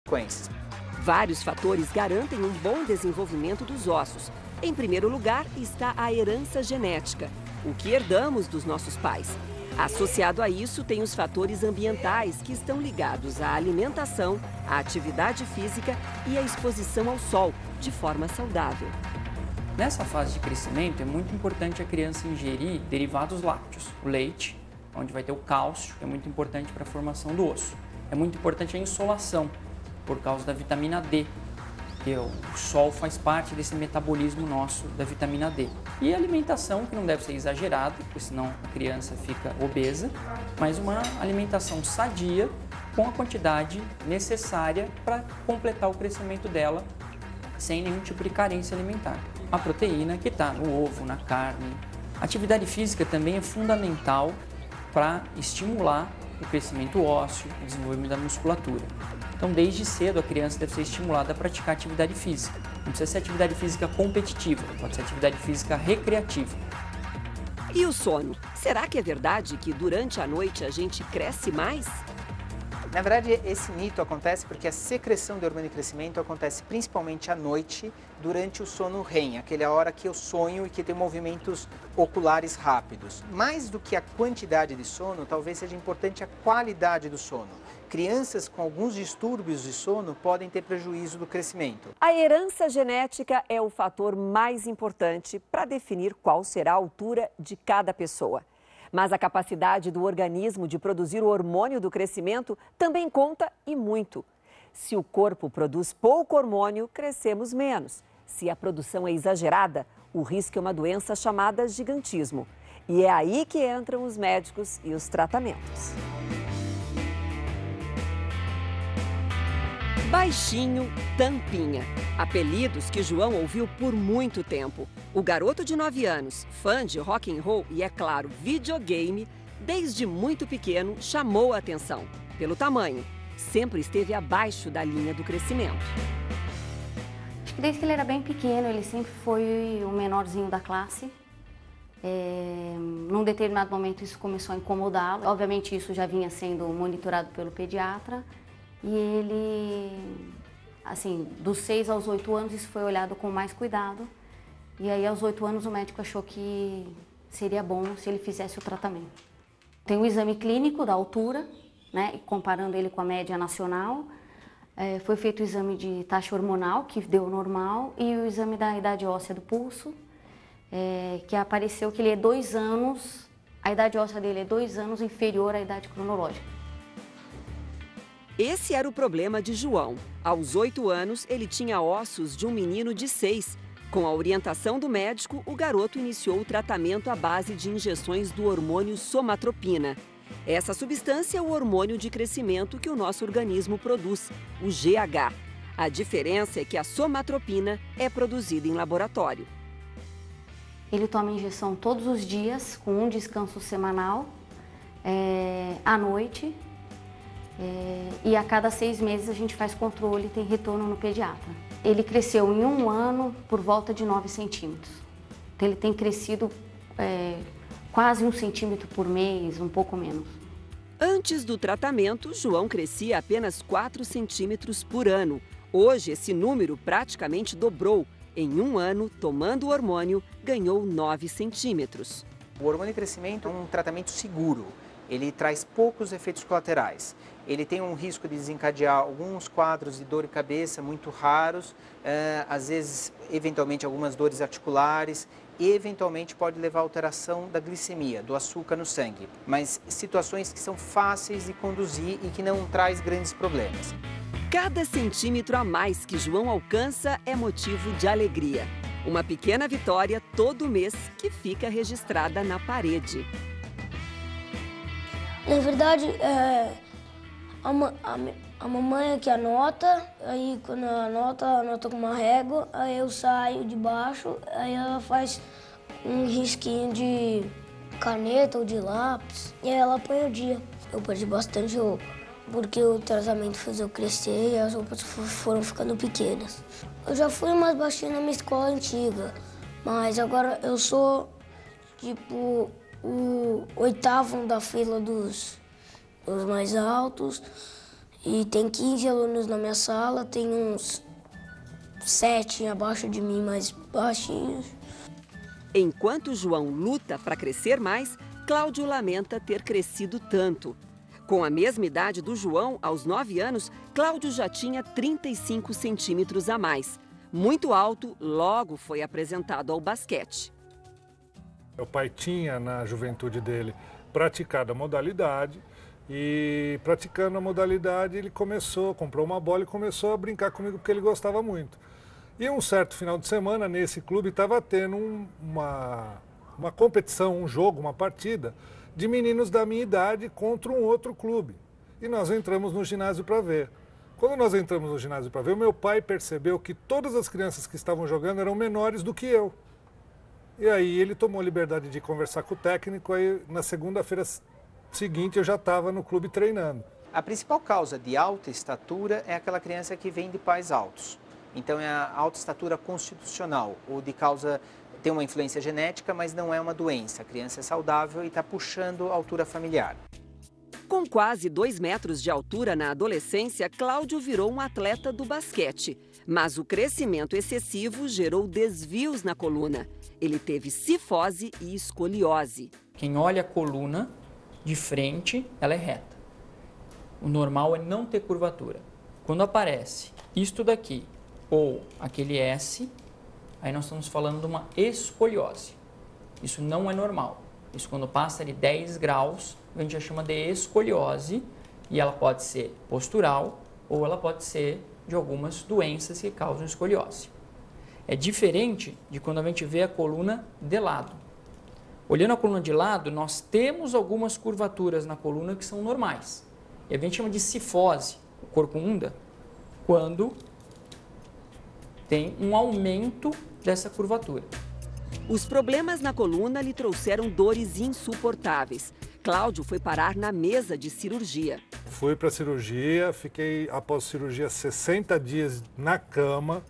consequências. Vários fatores garantem um bom desenvolvimento dos ossos. Em primeiro lugar está a herança genética, o que herdamos dos nossos pais. Associado a isso, tem os fatores ambientais que estão ligados à alimentação, à atividade física e à exposição ao sol, de forma saudável. Nessa fase de crescimento, é muito importante a criança ingerir derivados lácteos, o leite, onde vai ter o cálcio, que é muito importante para a formação do osso. É muito importante a insolação, por causa da vitamina D, que o sol faz parte desse metabolismo nosso da vitamina D. E a alimentação, que não deve ser exagerada, porque senão a criança fica obesa, mas uma alimentação sadia, com a quantidade necessária para completar o crescimento dela, sem nenhum tipo de carência alimentar. A proteína que está no ovo, na carne. A atividade física também é fundamental para estimular o crescimento ósseo, o desenvolvimento da musculatura. Então, desde cedo, a criança deve ser estimulada a praticar atividade física. Não precisa ser atividade física competitiva, pode ser atividade física recreativa. E o sono? Será que é verdade que durante a noite a gente cresce mais? Na verdade, esse mito acontece porque a secreção de hormônio de crescimento acontece principalmente à noite, durante o sono REM, aquela hora que eu sonho e que tem movimentos oculares rápidos. Mais do que a quantidade de sono, talvez seja importante a qualidade do sono. Crianças com alguns distúrbios de sono podem ter prejuízo do crescimento. A herança genética é o fator mais importante para definir qual será a altura de cada pessoa. Mas a capacidade do organismo de produzir o hormônio do crescimento também conta e muito. Se o corpo produz pouco hormônio, crescemos menos. Se a produção é exagerada, o risco é uma doença chamada gigantismo. E é aí que entram os médicos e os tratamentos. Baixinho, Tampinha. Apelidos que João ouviu por muito tempo. O garoto de 9 anos, fã de rock and roll e, é claro, videogame, desde muito pequeno chamou a atenção. Pelo tamanho, sempre esteve abaixo da linha do crescimento. Acho que desde que ele era bem pequeno, ele sempre foi o menorzinho da classe. Num determinado momento isso começou a incomodá-lo. Obviamente isso já vinha sendo monitorado pelo pediatra. E ele, assim, dos 6 aos 8 anos, isso foi olhado com mais cuidado. E aí, aos 8 anos, o médico achou que seria bom se ele fizesse o tratamento. Tem o exame clínico da altura, né, comparando ele com a média nacional. Foi feito o exame de taxa hormonal, que deu normal, e o exame da idade óssea do pulso, que apareceu que ele é 2 anos, a idade óssea dele é 2 anos inferior à idade cronológica. Esse era o problema de João. Aos 8 anos, ele tinha ossos de um menino de 6. Com a orientação do médico, o garoto iniciou o tratamento à base de injeções do hormônio somatropina. Essa substância é o hormônio de crescimento que o nosso organismo produz, o GH. A diferença é que a somatropina é produzida em laboratório. Ele toma injeção todos os dias, com um descanso semanal, à noite. E a cada 6 meses a gente faz controle e tem retorno no pediatra. Ele cresceu em 1 ano por volta de 9 centímetros. Então ele tem crescido quase 1 centímetro por mês, um pouco menos. Antes do tratamento, João crescia apenas 4 centímetros por ano. Hoje, esse número praticamente dobrou. Em 1 ano, tomando o hormônio, ganhou 9 centímetros. O hormônio de crescimento é um tratamento seguro. Ele traz poucos efeitos colaterais. Ele tem um risco de desencadear alguns quadros de dor de cabeça muito raros, às vezes, eventualmente, algumas dores articulares, e eventualmente pode levar à alteração da glicemia, do açúcar no sangue. Mas situações que são fáceis de conduzir e que não traz grandes problemas. Cada centímetro a mais que João alcança é motivo de alegria. Uma pequena vitória todo mês que fica registrada na parede. Na verdade, a mamãe é que anota, aí quando ela anota com uma régua, aí eu saio de baixo, aí ela faz um risquinho de caneta ou de lápis, e aí ela põe o dia. Eu perdi bastante roupa, porque o tratamento fez eu crescer e as roupas foram ficando pequenas. Eu já fui mais baixinho na minha escola antiga, mas agora eu sou, tipo, o 8º da fila dos mais altos E tem 15 alunos na minha sala, tem uns 7 abaixo de mim, mais baixinhos. Enquanto João luta para crescer mais, Cláudio lamenta ter crescido tanto. Com a mesma idade do João, aos 9 anos, Cláudio já tinha 35 centímetros a mais. Muito alto, logo foi apresentado ao basquete. Meu pai tinha, na juventude dele, praticado a modalidade e, praticando a modalidade, ele comprou uma bola e começou a brincar comigo porque ele gostava muito. E um certo final de semana, nesse clube, estava tendo uma competição, um jogo, uma partida de meninos da minha idade contra um outro clube. E nós entramos no ginásio para ver. Quando nós entramos no ginásio para ver, o meu pai percebeu que todas as crianças que estavam jogando eram menores do que eu. E aí ele tomou a liberdade de conversar com o técnico, aí na segunda-feira seguinte eu já estava no clube treinando. A principal causa de alta estatura é aquela criança que vem de pais altos. Então é a alta estatura constitucional, ou de causa, tem uma influência genética, mas não é uma doença. A criança é saudável e está puxando a altura familiar. Com quase 2 metros de altura na adolescência, Cláudio virou um atleta do basquete. Mas o crescimento excessivo gerou desvios na coluna. Ele teve cifose e escoliose. Quem olha a coluna de frente, ela é reta. O normal é não ter curvatura. Quando aparece isto daqui ou aquele S, aí nós estamos falando de uma escoliose. Isso não é normal. Isso quando passa de 10 graus, a gente já chama de escoliose e ela pode ser postural ou ela pode ser de algumas doenças que causam escoliose. É diferente de quando a gente vê a coluna de lado. Olhando a coluna de lado, nós temos algumas curvaturas na coluna que são normais. E a gente chama de cifose, corcunda, quando tem um aumento dessa curvatura. Os problemas na coluna lhe trouxeram dores insuportáveis. Cláudio foi parar na mesa de cirurgia. Fui para a cirurgia, fiquei após a cirurgia 60 dias na cama,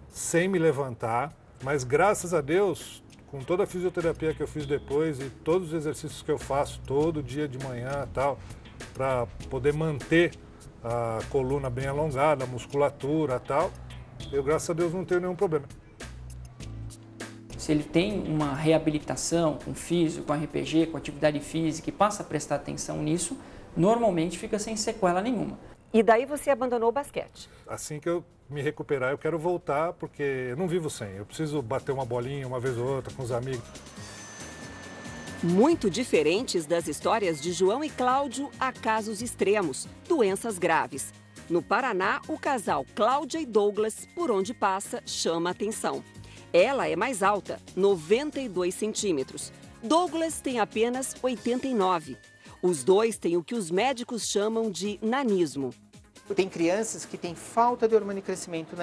sem me levantar, mas graças a Deus, com toda a fisioterapia que eu fiz depois e todos os exercícios que eu faço todo dia de manhã, tal, para poder manter a coluna bem alongada, a musculatura, tal, eu graças a Deus não tenho nenhum problema. Se ele tem uma reabilitação com físico, com RPG, com atividade física e passa a prestar atenção nisso, normalmente fica sem sequela nenhuma. E daí você abandonou o basquete? Assim que eu me recuperar, eu quero voltar, porque eu não vivo sem. Eu preciso bater uma bolinha uma vez ou outra com os amigos. Muito diferentes das histórias de João e Cláudio, há casos extremos, doenças graves. No Paraná, o casal Cláudia e Douglas, por onde passa, chama a atenção. Ela é mais alta, 92 centímetros. Douglas tem apenas 89. Os dois têm o que os médicos chamam de nanismo. Tem crianças que têm falta de hormônio de crescimento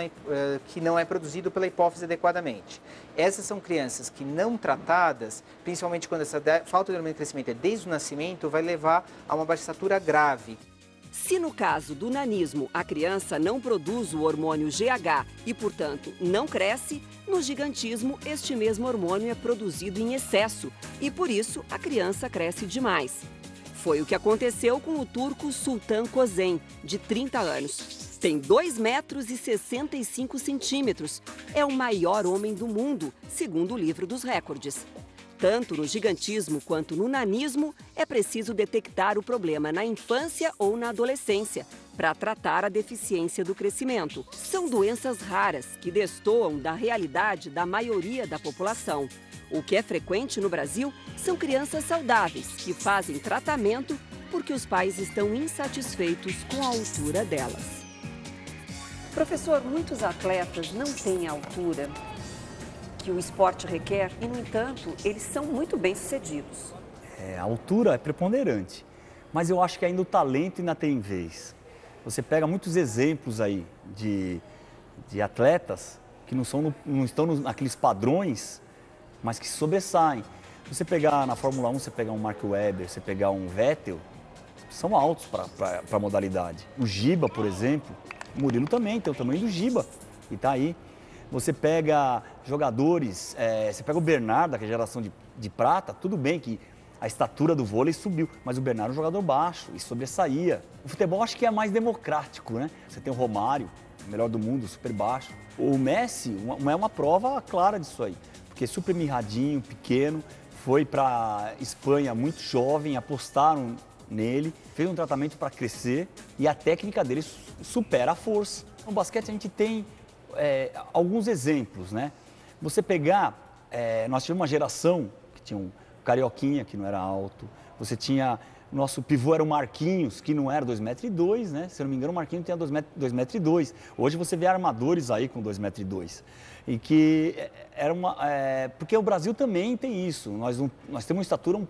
que não é produzido pela hipófise adequadamente. Essas são crianças que não tratadas, principalmente quando essa falta de hormônio de crescimento é desde o nascimento, vai levar a uma baixa estatura grave. Se no caso do nanismo a criança não produz o hormônio GH e, portanto, não cresce, no gigantismo este mesmo hormônio é produzido em excesso e, por isso, a criança cresce demais. Foi o que aconteceu com o turco Sultan Kozen, de 30 anos. Tem 2 metros e 65 centímetros. É o maior homem do mundo, segundo o livro dos recordes. Tanto no gigantismo quanto no nanismo, é preciso detectar o problema na infância ou na adolescência, para tratar a deficiência do crescimento. São doenças raras que destoam da realidade da maioria da população. O que é frequente no Brasil são crianças saudáveis que fazem tratamento porque os pais estão insatisfeitos com a altura delas. Professor, muitos atletas não têm a altura que o esporte requer e, no entanto, eles são muito bem-sucedidos. A altura é preponderante, mas eu acho que ainda o talento ainda tem vez. Você pega muitos exemplos aí de atletas que não estão naqueles padrões, mas que sobressaem. Você pegar na Fórmula 1, você pegar um Mark Webber, você pegar um Vettel, são altos para a modalidade. O Giba, por exemplo, o Murilo também tem o tamanho do Giba e está aí. Você pega jogadores, você pega o Bernardo, que é a geração de prata, tudo bem que a estatura do vôlei subiu, mas o Bernardo é um jogador baixo e sobressaía. O futebol acho que é mais democrático, né? Você tem o Romário, o melhor do mundo, super baixo. O Messi é uma prova clara disso aí, porque super mirradinho, pequeno, foi para Espanha muito jovem, apostaram nele, fez um tratamento para crescer e a técnica dele supera a força. No basquete a gente tem alguns exemplos, né? Você pegar, nós tivemos uma geração que tinha um Carioquinha, que não era alto, você tinha, nosso pivô era o Marquinhos, que não era 2,2 m, né? Se eu não me engano, o Marquinhos tinha 2,2 m. Hoje você vê armadores aí com 2,2 m. E que era porque o Brasil também tem isso, nós temos uma estatura um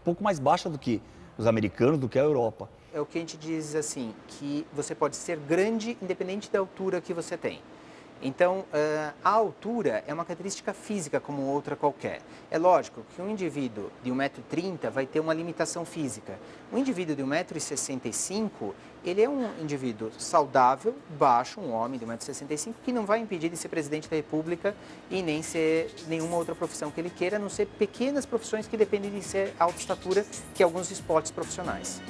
pouco mais baixa do que os americanos, do que a Europa. É o que a gente diz assim, que você pode ser grande independente da altura que você tem. Então, a altura é uma característica física como outra qualquer. É lógico que um indivíduo de 1,30 m vai ter uma limitação física. Um indivíduo de 1,65 m, ele é um indivíduo saudável, baixo, um homem de 1,65 m, que não vai impedir de ser presidente da República e nem ser nenhuma outra profissão que ele queira, a não ser pequenas profissões que dependem de ser alta estatura, que é alguns esportes profissionais.